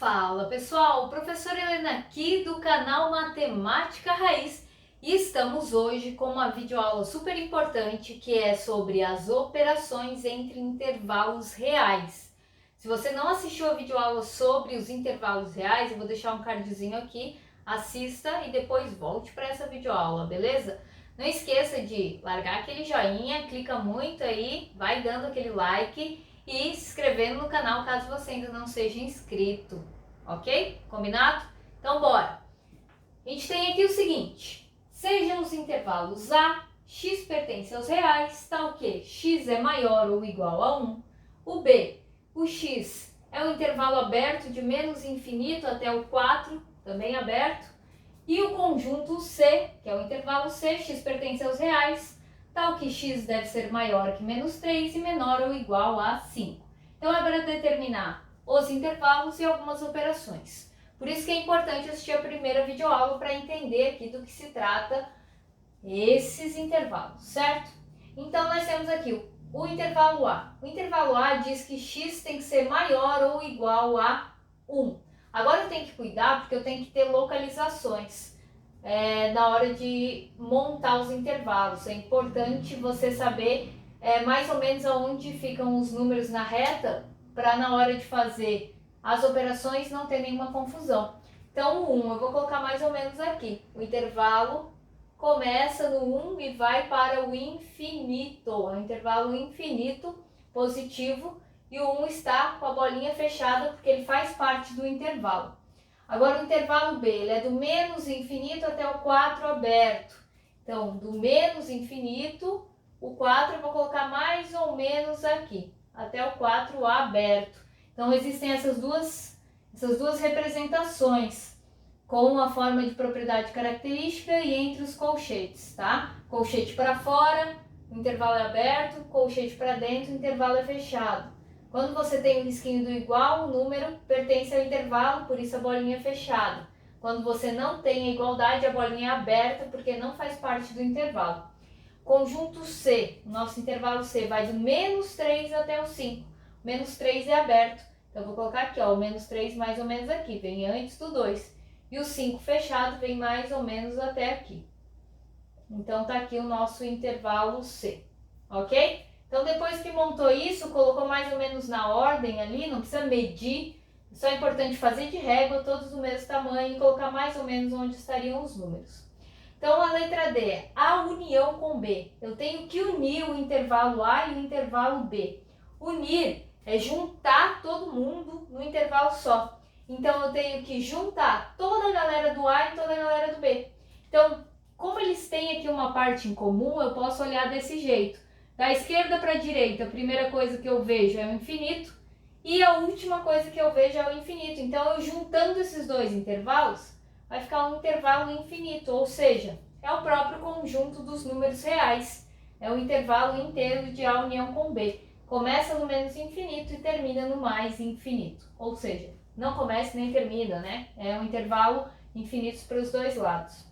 Fala pessoal, professora Helena aqui do canal Matemática Raiz e estamos hoje com uma videoaula super importante que é sobre as operações entre intervalos reais. Se você não assistiu a videoaula sobre os intervalos reais, eu vou deixar um cardzinho aqui, assista e depois volte para essa videoaula, beleza? Não esqueça de largar aquele joinha, clica muito aí, vai dando aquele like e se inscrevendo no canal caso você ainda não seja inscrito, ok? Combinado? Então bora! A gente tem aqui o seguinte, sejam os intervalos A, x pertence aos reais, tal que x é maior ou igual a 1, o B, o x é um intervalo aberto de menos infinito até o 4, também aberto, e o conjunto C, que é o intervalo C, x pertence aos reais, tal que x deve ser maior que menos 3 e menor ou igual a 5. Então é para determinar os intervalos e algumas operações. Por isso que é importante assistir a primeira videoaula para entender aqui do que se trata esses intervalos, certo? Então nós temos aqui o intervalo A. O intervalo A diz que x tem que ser maior ou igual a 1. Agora eu tenho que cuidar porque eu tenho que ter localizações na hora de montar os intervalos. É importante você saber mais ou menos aonde ficam os números na reta para na hora de fazer as operações não ter nenhuma confusão. Então o 1 eu vou colocar mais ou menos aqui. O intervalo começa no 1 e vai para o infinito. É um intervalo infinito positivo e o 1 está com a bolinha fechada porque ele faz parte do intervalo. Agora o intervalo B, ele é do menos infinito até o 4 aberto. Então, do menos infinito, o 4 eu vou colocar mais ou menos aqui, até o 4 aberto. Então, existem essas duas representações, com a forma de propriedade característica e entre os colchetes, tá? Colchete para fora, o intervalo é aberto, colchete para dentro, o intervalo é fechado. Quando você tem o risquinho do igual, o número pertence ao intervalo, por isso a bolinha é fechada. Quando você não tem a igualdade, a bolinha é aberta, porque não faz parte do intervalo. Conjunto C, o nosso intervalo C vai do menos 3 até o 5. Menos 3 é aberto, então eu vou colocar aqui, ó, o menos 3 mais ou menos aqui, vem antes do 2. E o 5 fechado vem mais ou menos até aqui. Então tá aqui o nosso intervalo C, ok? Então, depois que montou isso, colocou mais ou menos na ordem ali, não precisa medir, só é importante fazer de régua, todos do mesmo tamanho, e colocar mais ou menos onde estariam os números. Então, a letra D é A união com B. Eu tenho que unir o intervalo A e o intervalo B. Unir é juntar todo mundo no intervalo só. Então, eu tenho que juntar toda a galera do A e toda a galera do B. Então, como eles têm aqui uma parte em comum, eu posso olhar desse jeito. Da esquerda para a direita, a primeira coisa que eu vejo é o infinito e a última coisa que eu vejo é o infinito. Então, eu juntando esses dois intervalos, vai ficar um intervalo infinito, ou seja, é o próprio conjunto dos números reais. É o intervalo inteiro de A união com B. Começa no menos infinito e termina no mais infinito. Ou seja, não começa nem termina, né? É um intervalo infinito para os dois lados.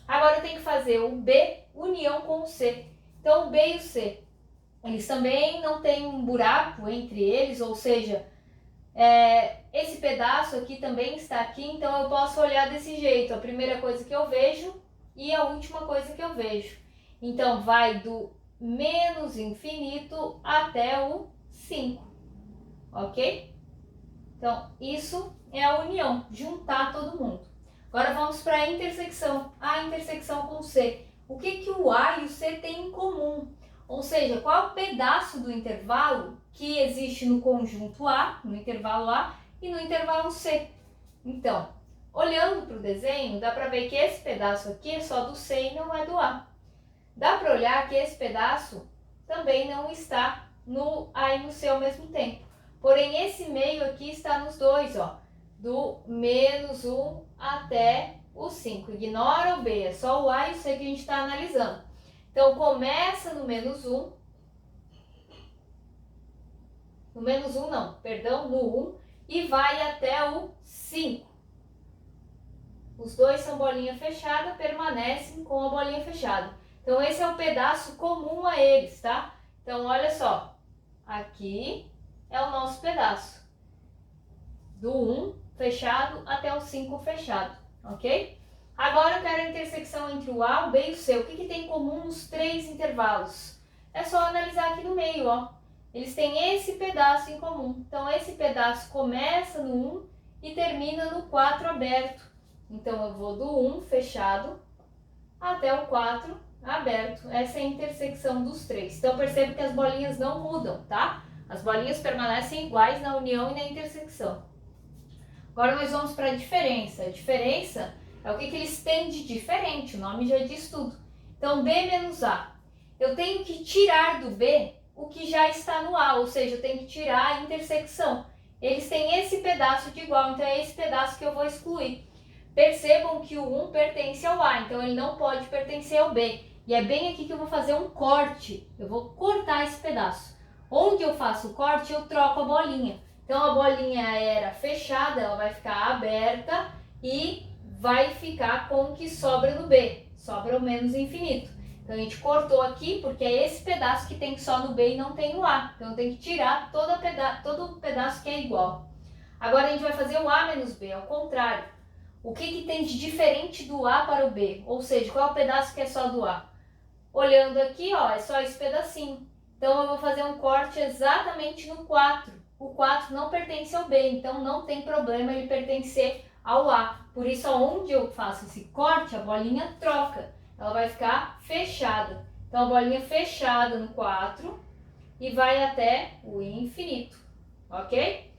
Agora eu tenho que fazer o B união com o C. Então, o B e o C, eles também não têm um buraco entre eles, ou seja, esse pedaço aqui também está aqui, então eu posso olhar desse jeito, a primeira coisa que eu vejo e a última coisa que eu vejo. Então, vai do menos infinito até o 5, ok? Então, isso é a união, juntar todo mundo. Agora vamos para a intersecção, a intersecção com o C. O que o A e o C têm em comum? Ou seja, qual é o pedaço do intervalo que existe no conjunto A, no intervalo A, e no intervalo C? Então, olhando para o desenho, dá para ver que esse pedaço aqui é só do C e não é do A. Dá para olhar que esse pedaço também não está no A e no C ao mesmo tempo. Porém, esse meio aqui está nos dois, ó, do menos 1 até o 5. Ignora o B, é só o A e o C que a gente está analisando. Então, começa no menos 1, no menos 1 não, perdão, no 1, e vai até o 5. Os dois são bolinha fechada, permanecem com a bolinha fechada. Então, esse é o pedaço comum a eles, tá? Então, olha só, aqui é o nosso pedaço. Do 1 fechado até o 5 fechado, ok? Agora eu quero a intersecção entre o A, o B e o C. O que tem em comum nos três intervalos? É só analisar aqui no meio, ó. Eles têm esse pedaço em comum. Então, esse pedaço começa no 1 e termina no 4 aberto. Então, eu vou do 1 fechado até o 4 aberto. Essa é a intersecção dos três. Então, perceba que as bolinhas não mudam, tá? As bolinhas permanecem iguais na união e na intersecção. Agora, nós vamos para a diferença. A diferença é o que eles têm de diferente. O nome já diz tudo. Então, B menos A. Eu tenho que tirar do B o que já está no A, ou seja, eu tenho que tirar a intersecção. Eles têm esse pedaço de igual, então é esse pedaço que eu vou excluir. Percebam que o 1 pertence ao A, então ele não pode pertencer ao B. E é bem aqui que eu vou fazer um corte. Eu vou cortar esse pedaço. Onde eu faço o corte, eu troco a bolinha. Então a bolinha era fechada, ela vai ficar aberta e vai ficar com o que sobra no B. Sobra o menos infinito. Então, a gente cortou aqui porque é esse pedaço que tem só no B e não tem no A. Então, tem que tirar todo o pedaço que é igual. Agora, a gente vai fazer o A menos B, ao contrário. O que tem de diferente do A para o B? Ou seja, qual é o pedaço que é só do A? Olhando aqui, ó, é só esse pedacinho. Então, eu vou fazer um corte exatamente no 4. O 4 não pertence ao B, então não tem problema ele pertencer ao A. Por isso, onde eu faço esse corte, a bolinha troca. Ela vai ficar fechada. Então, a bolinha fechada no 4 e vai até o infinito, ok?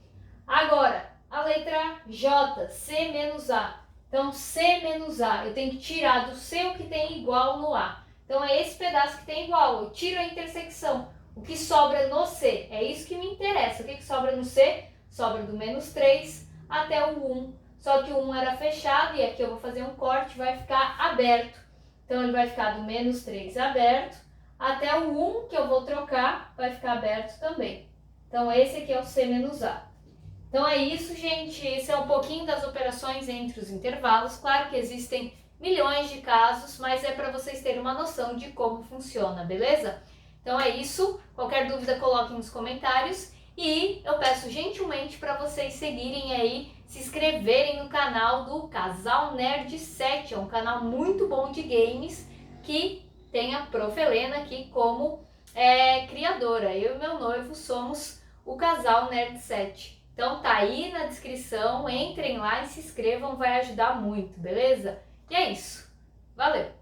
Agora, a letra J, C menos A. Então, C menos A, eu tenho que tirar do C o que tem igual no A. Então, é esse pedaço que tem igual, eu tiro a intersecção. O que sobra no C, é isso que me interessa. O que sobra no C? Sobra do menos 3 até o 1. Só que o 1 era fechado e aqui eu vou fazer um corte, vai ficar aberto. Então, ele vai ficar do menos 3 aberto, até o 1 que eu vou trocar, vai ficar aberto também. Então, esse aqui é o C menos A. Então, é isso, gente. Esse é um pouquinho das operações entre os intervalos. Claro que existem milhões de casos, mas é para vocês terem uma noção de como funciona, beleza? Então, é isso. Qualquer dúvida, coloquem nos comentários. E eu peço gentilmente para vocês seguirem aí, se inscreverem no canal do Casal Nerd 7. É um canal muito bom de games que tem a Prof. Helena aqui como criadora. Eu e meu noivo somos o Casal Nerd 7. Então tá aí na descrição, entrem lá e se inscrevam, vai ajudar muito, beleza? E é isso. Valeu!